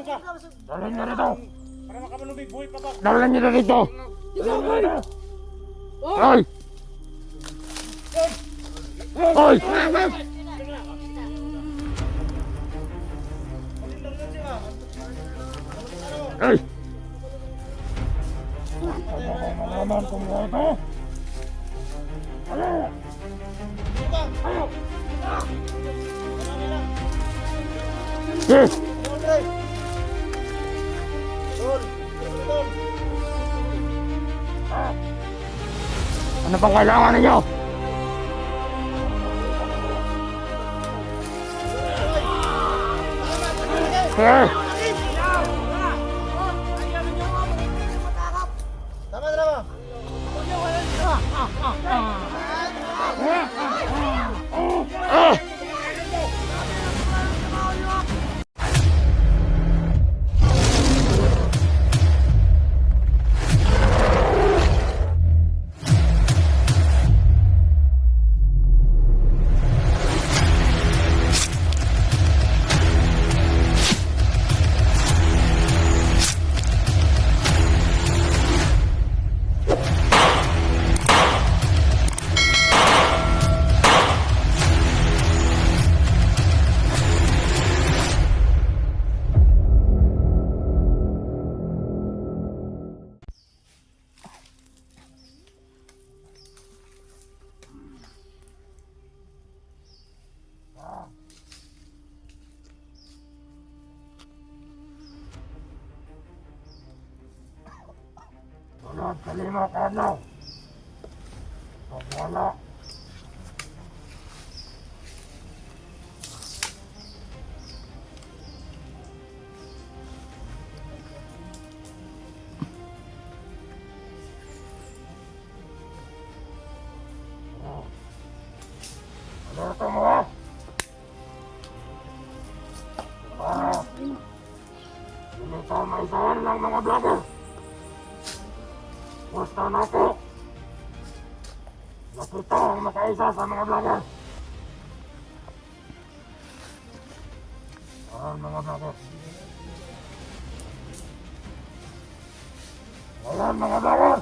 Dalhin niyo dito. Para makamalubig, buhay pa ba? Dalhin niyo dito. Hoy! Hoy! Hey! Malaman kung ano ito. Ano? Ano? Yes! Ano pang kailangan ninyo? Hey! Sunod sa 5 kadlaw. Pag wala, alerto mo ha? Hindi ka maisahan ng mga vlogger. Basta na po. Nakita ang makaisa sa mga vlogger. Ang mga vlogger. Ayan mga vlogger.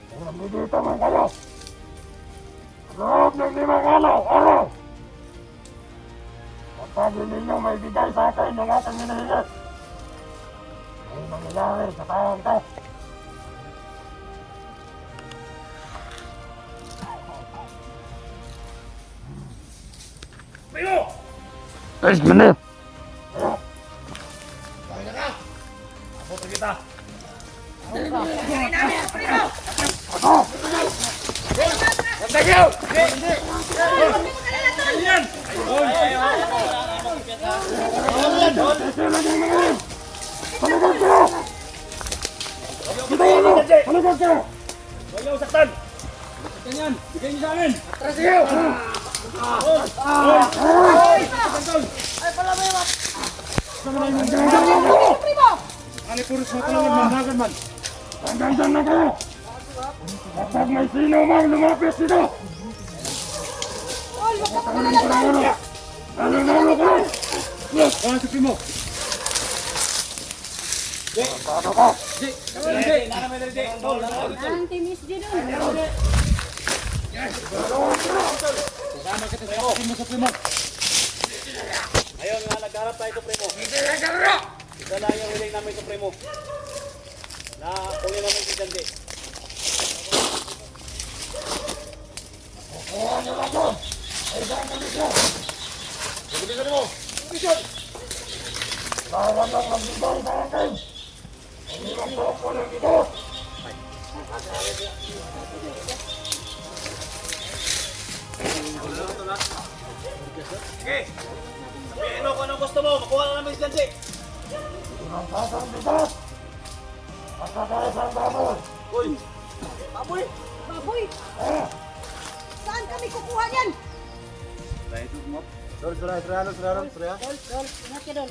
Kung nandito man kayo, loob ng 5 araw. Kapag hindi nyo may bigay sa akin ng aking hinihingi, ay mangyayari sa taong ito. Guys, bener. Bakit ka? Ako pa kita. Thank you! Yan! Huwag niyo saktan! Saktan yan! Bigay niyo sa amin! Atras niyo! Ay, pala ba yun? Ano puro sa talagang mandagan man? Hanggang dyan na kayo. Kapag may sino mang lumapit dito, tatalin ko ng ulo. Lalo kayo. Ah, supi mo! Paano ka? Ang timis din nun. Supi mo! Ayun nga, nagharap tayo sa primo. Ito lang yung hiling namin sa primo. Na kunin namin si Dante. Bilisan mo! Bilisan! Lawan lang ang bigay sa akin. Hindi lang po ako ng ito. Sige! Sabihin mo kung anong gusto mo. Makuha na namin si Dante. Ang sasang bigat. At saka isang baboy. Uy! Baboy! Baboy! Saan kami kukuha yan? Dol, Dol, ingat ka, Dol.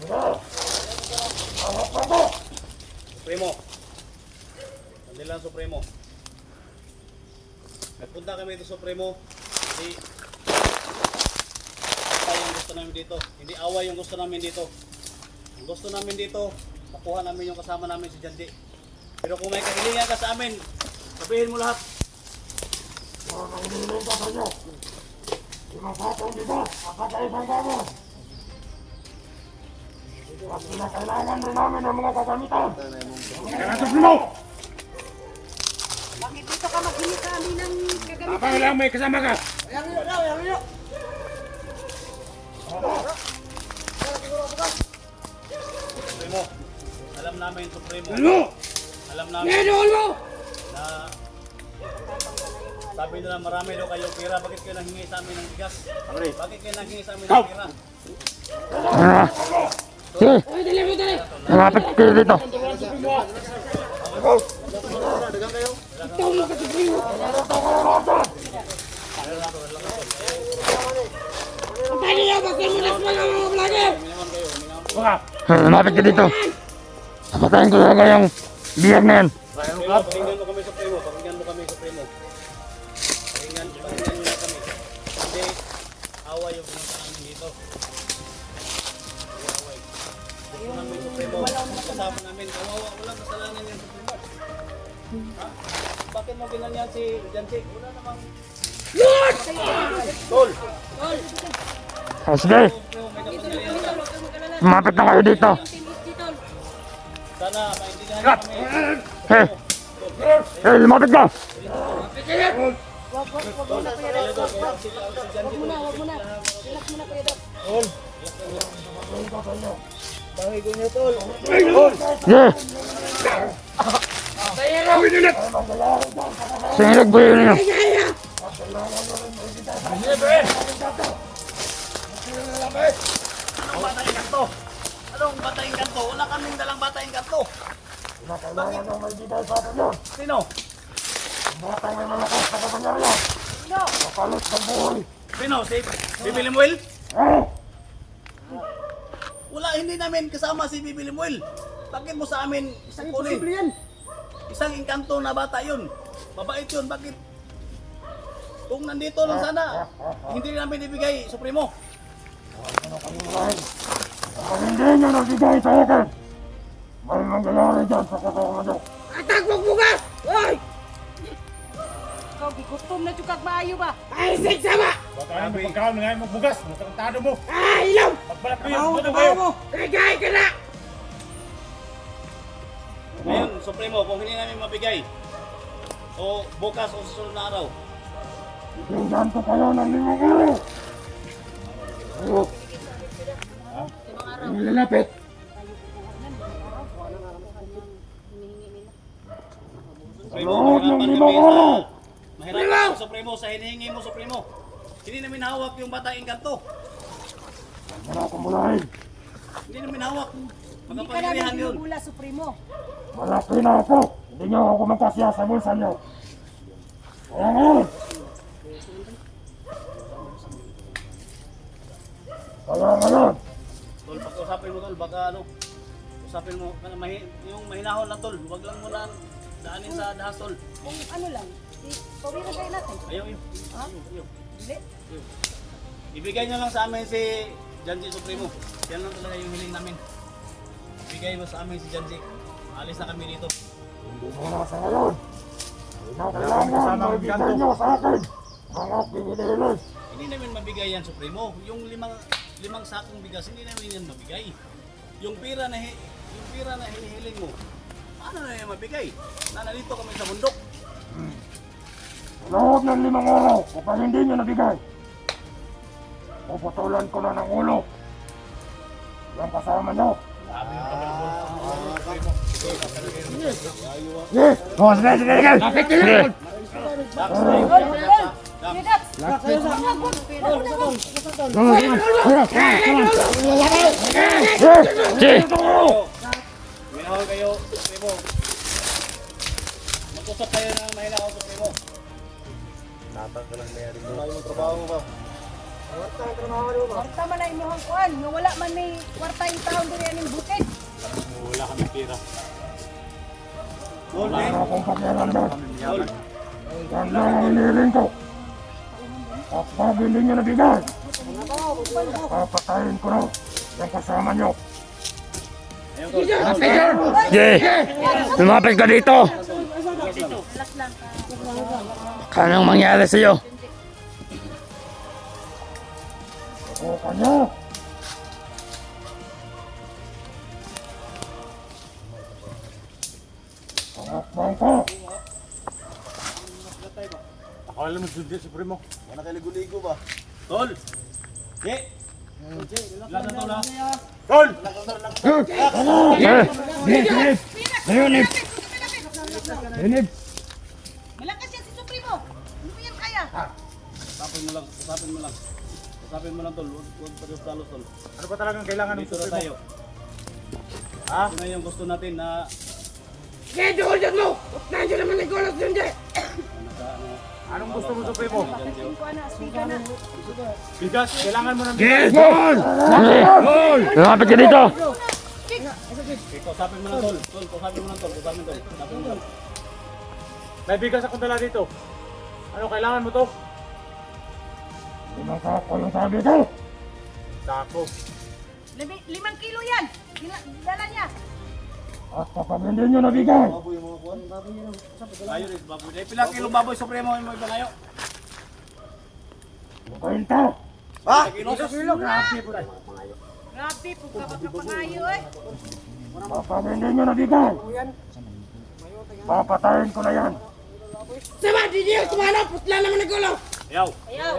Awak pa po. Supremo. Kandilang Supremo. Nagpunta kami dito Supremo. Hindi away yung gusto namin dito. Hindi away yung gusto namin dito. Ang gusto namin dito, makuha namin yung kasama namin si Janji. Pero kung may kahilingan ka sa amin, sabihin mo lahat. Kung nangihiling ka sa inyo, imasakong dito, kapag-kaibang kamo. At kinakailangan rin namin ng mga kagamitan. Kaya Supremo! Bakit dito ka maghingi kami ng kagamitan? Abang lang may kasama ka. Supremo, alam namin Supremo. Ano? Alam namin Ano? na sabi nila marami daw kayong pera. Bakit kayo nanghingi sa amin ng bigas? Bakit kayo nanghingi sa amin ng pera? Malapit kayo dito. Malapit kayo dito. Napatayin ko talaga yung biyag na yan. Pakinggan mo kami Supremo. Pakinggan mo kami Supremo. Pakinggan mo na kami. Hindi away yung pinunta namin dito. Hindi away. Gusto namin Supremo. Kasama namin. Kawawa. Walang kasalanan yan Supremo. Ha? Bakit mo ginanyan si Janji? Wala namang... Tol! O sige, Supremo, may kapangyarihan ka. lumapit na kayo dito. Sana maintindihan niyo kami. Lumapit ka! Wag muna. Relax muna kuya Dok. Yeah! Singilig po yun ninyo. Anong bataing kanto? Anong bataing kanto? Wala kaming dalang bataing kanto. Kailangan ng may bigay sa atin yun. Sino? Batang may malakas na kapangyarihan. Makalit sa buhay. Sino? Si Bibi Limuel? Eh! Wala, hindi namin kasama si Bibi Limuel. Bakit mo sa amin isang kunin? Isang engkanto na bata yun. Mabait yun, bakit? Kung nandito lang sana, hindi namin ibigay, Supremo. Kung hindi nyo nabigay sa akin, may mangyayari dyan sa katawan nyo. Atagwag bugas! Hoy! Ikaw, gigutom na tsukag maayo ba? Ay, sama! Baka ano mo pagkaon nga mo bugas, matangtado mo. Ah, ilaw! Magbalat mo yun, ano kayo? Kagay ka na! Ngayon, Supremo, kung hindi namin mabigay, o bukas o susunod na araw, Bigyan ko kayo ng 5 araw. Ang lalapit. Supremo, Lord ng mahirapan 5 kami araw. sa... Mahirapan kami, Supremo, sa hinihingi mo, Supremo. Hindi namin hawak yung bata engkanto. Wala akong mulahin. Hindi namin hawak. Hindi ka namin Magkapangyarihan yun. binubula, Supremo. Malaki na ako. Hindi nyo ako magkasya sa bulsa nyo. Kaya ngayon. Kaya ngayon. Tol, pag-usapin mo, Tol, baka ano, usapin mo, yung mahinahon lang, Tol. Huwag lang muna daanin sa dahas, Tol. Kung ano lang, pawiran kayo natin. Ayaw, ayaw. Ha? Ayaw. Hindi. Ayaw. Ibigay nyo lang sa amin si Janji Supremo. Yan lang talaga yung hiling namin. Ibigay mo sa amin si Janji. Alis na kami dito. Hindi mo na sa ngayon. Kailangan may bigay nyo sa akin. Ang aking inihiling. Hindi namin mabigay yan, Supremo. Yung limang sakong bigas, hindi namin yan mabigay. Yung pira na hinihiling mo, paano na yan mabigay? Nandito kami sa bundok. Loob ng 5 araw, kapag hindi nyo nabigay, puputulan ko na ng ulo. Yung kasama nyo. Yes! Oh, sige, sige, sige! Lapit ka na! Minahal kayo, Supremo. Mag-usap kayo ng mahinahon, Supremo. Kwarta man na imuhang kuan, nga wala man may kwarta yung taon diri aning bukid. Wala kami pira. Tol, Wala eh. na akong pakialam doon. Tol. Yan lang ang inihiling ko. Kapag hindi nyo nabigay, papatayin ko na yung kasama nyo. Ayun, tol. Sige! Lumapit ka dito! Anong mangyari sa'yo? Subukan niyo! Pangatbang ko! Ako alam mo sundi supremo. Wala kayo ligo-ligo ba? Tol! Ye! Ilan na tol ha? Tol! Ayunip! Ayunip! Malakas yan si Supremo. Hindi mo yan kaya. Usapin mo lang, usapin mo lang. Usapin mo lang tol, huwag palos-talos tol. Ano ba talagang kailangan ng Dito na supremo? tayo. Ha? Ito na yung gusto natin na Sige, doon dyan mo. Nandiyo naman ang golos dyan dyan. Anong gusto mo supremo? Sige na. Bigas, kailangan mo ng Yes! Gol! Gol! Lumapit ka dito! ikaw, usapin mo lang tol. Tol, usapin mo lang tol, usapin tol. Usapin mo tol. May bigas akong dala dito. Ano kailangan mo to? Lumakap ko yung sabi ko! Sako. 5 kilo yan. Dala niya. At kapag hindi nyo nabigay, Baboy yung mga kuwan. Ayun, is baboy. Eh, pilang kilo baboy supremo mo ibang ayo? bukayin to! Ha? Kilo? Grabe, pagkapangayo eh. Kapag hindi nyo nabigay, papatayin ko na yan! Sama, di niyo. Tumano, putla naman ang gulo. Ayaw. Ayaw.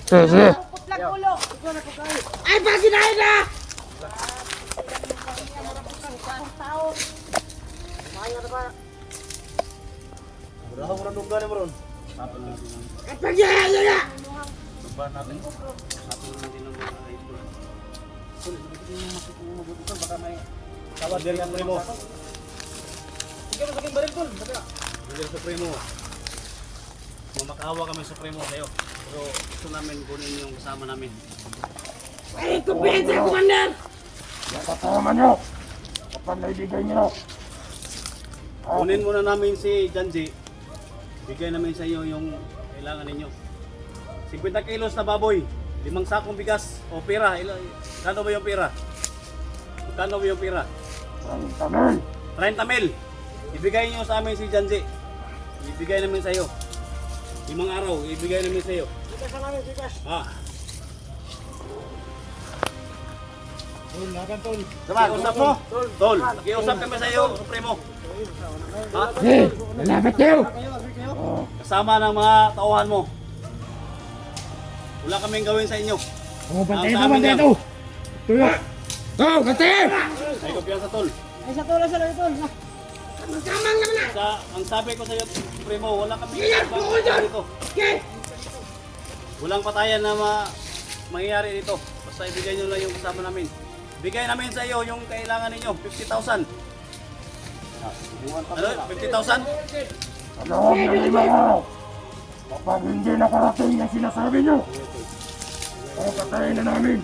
Sige, sige! Putla gulo. Ay, pagi na na. Wala ka murang lugar mo ron. At pagi-ayaw. Subahan natin. Usapin mo natin ng mga idol. Tol, hindi ko makikita yung mabuti tol, baka may tawad din ang supremo. Sige mo sa aking baril tol. Baril supremo. Mamakaawa kami supremo sa'yo. Pero gusto namin kunin yung kasama namin. Ay, kumpiyansa, Commander. Yung kasama nyo, kapag naibigay nyo, Kunin muna namin si Janji. Bigay namin sa iyo yung kailangan ninyo. 50 kilos na baboy, 5 sakong bigas o pera. Kano ba yung pera? Kano ba yung pera? 30 mil! 30 mil. Ibigay niyo sa amin si Janji. Ibigay namin sa iyo. 5 araw, ibigay namin sa iyo. Ah, Tol, laban tol. kiusap mo? Tol, kiusap kami sa iyo, Supremo. Ha? Sige, lalapit kayo! Kasama ng mga tauhan mo. Wala kaming gawin sa inyo. Bantay Ang ito, sa amin bantay yan. ito! Tuyo! Go, bantay! May kumpiyansa tol. Ay, sa tulo sa lalo, tol. Kamang naman na. Ang sabi ko sa iyo, Supremo, wala kaming Yes, bukol dyan. dito. Okay. Walang patayan na mangyayari dito. Basta ibigay nyo lang yung kasama namin. Bigay namin sa iyo yung kailangan ninyo, 50,000. Ano? 50,000? Loob ng 5 araw, kapag hindi nakarating yung sinasabi nyo, papatayin na namin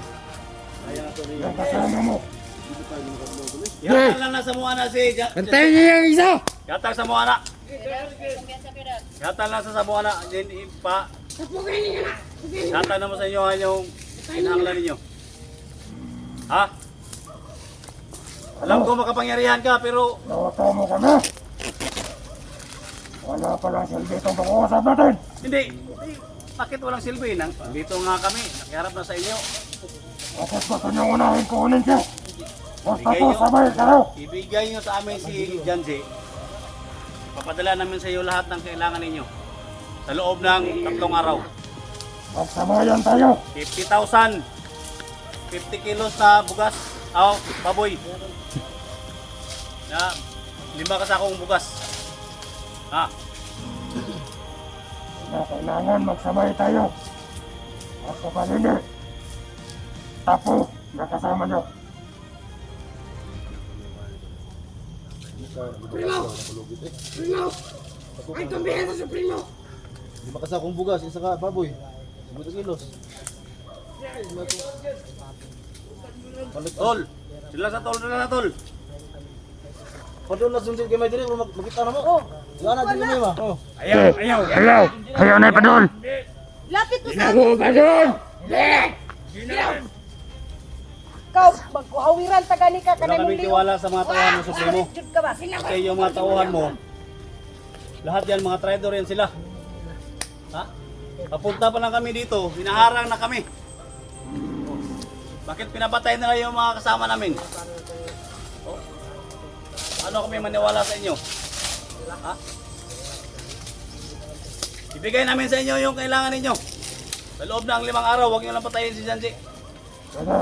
yung kasama mo. Yatag lang na sa mga na si Bantayin niyo yung isa! Yatag sa mga na. Yatag lang sa mga na. Yatag naman sa inyo yung kinahanglan ninyo. Ha? Alam ko makapangyarihan ka pero Nawato mo kami! Wala palang silbi itong pag-uusap natin! hindi. Bakit walang silbi? Dito nga kami. Nakiharap na sa inyo. Bakit gusto nyo unahin kunin siya? Basta Bigay po, nyo. sabay kayo! Ibigay nyo sa amin si Janji. Papadala namin sa iyo lahat ng kailangan ninyo. Sa loob ng 3 araw. Magsamayan tayo! 50,000. 50 kilos na bugas. Baboy. Na 5 kasakong bugas. Ha? Na kailangan magsamay tayo. At kapag hindi, tapo na kasama nyo. Primo. Ay, kumpiyansa, Supremo. 5 kasakong bugas, isa ka baboy. 50 kilos. Tol. Sila sa tol. Pwede na sunod kay may diri, makita na mo. Oh. Wala na dili mo. Oh. Ayaw! Ayaw na ipadol! Lapit mo sa Inago pa doon! Ikaw, magkuhawiran ta gani ka Wala kanay kaming muli. tiwala sa mga tauhan mo, Supremo. Jud ka ba? Sila Kasi yung mga tauhan mo, lahat yan mga traidor yan sila. Ha? Papunta pa lang kami dito, hinaharang na kami. Bakit pinapatay nila yung mga kasama namin? Oh. Ano kami maniwala sa inyo? Ha? Ibigay namin sa inyo yung kailangan ninyo. Sa loob ng 5 araw, huwag nyo lang patayin si Janji. Sige.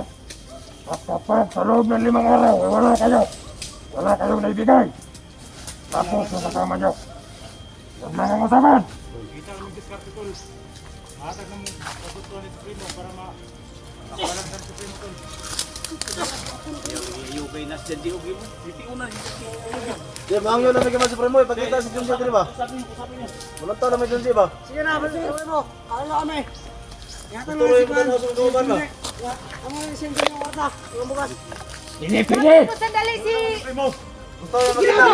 Pagkapat sa loob ng 5 araw, wala kayo. Wala kayong naibigay. Tapos sa kasama nyo. Huwag na ang usapan. Kita kami diskarte tol. Matag ng pagkutuan ni Supremo para makawalan sa Supremo tol. Yung kay Nas Janji, huwag mo. Hindi una. Di, maangyo na may kaman Supremo eh. Pagkita si Junji, di ba? Usapin nyo. Walang tao na may Junji ba? Sige na, Supremo. Akala kami. Tuloy mo na sa duman ba? Ano yung sindi ng wata? Yung bukas. Pinipili! Sandali si... Supremo! Gusto yung makita.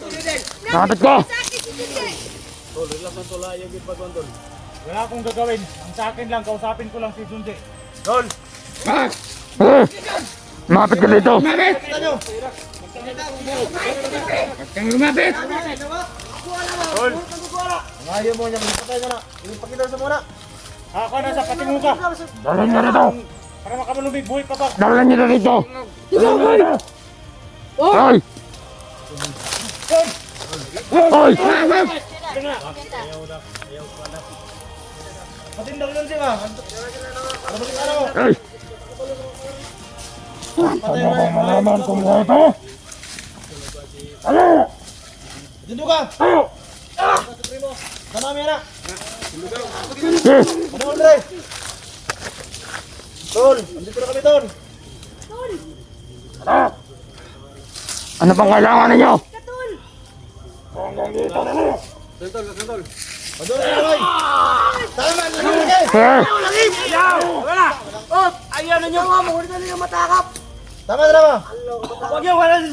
Sige! Kapit ko! Sakit si Sindi. Tol, relax lang tol, ayaw yung pagkuhan tol. Wala akong gagawin. Ang sa akin lang, kausapin ko lang si Junji. Tol! Mapit ka dito! Kita nyo. Kang lumapit! Tol! Ang ayaw mo niya, patay ka na. Ipakita sa muna. Ako na sa patingo ka! Dalhin niyo dito! Para makamalumig, buhay pa ba? Dalhin niyo dito! Hoy! Hoy! Patindaw Junji ba? Ano ba kita mo? Hoy! Ano bang malaman kung buhay pa? Ano? Dindo ka! Ano? Tanami na! Sige! Ano Andre? Tol! Andito na kami Tol! Ano? Ano bang kailangan ninyo? Katul. Hanggang dito na niyo! Maduro na kami! Tama na naman Sige! Wala. Oh, ayaw na niyo nga. Muna na niyo matakap. Tama na naman! Huwag yung wala si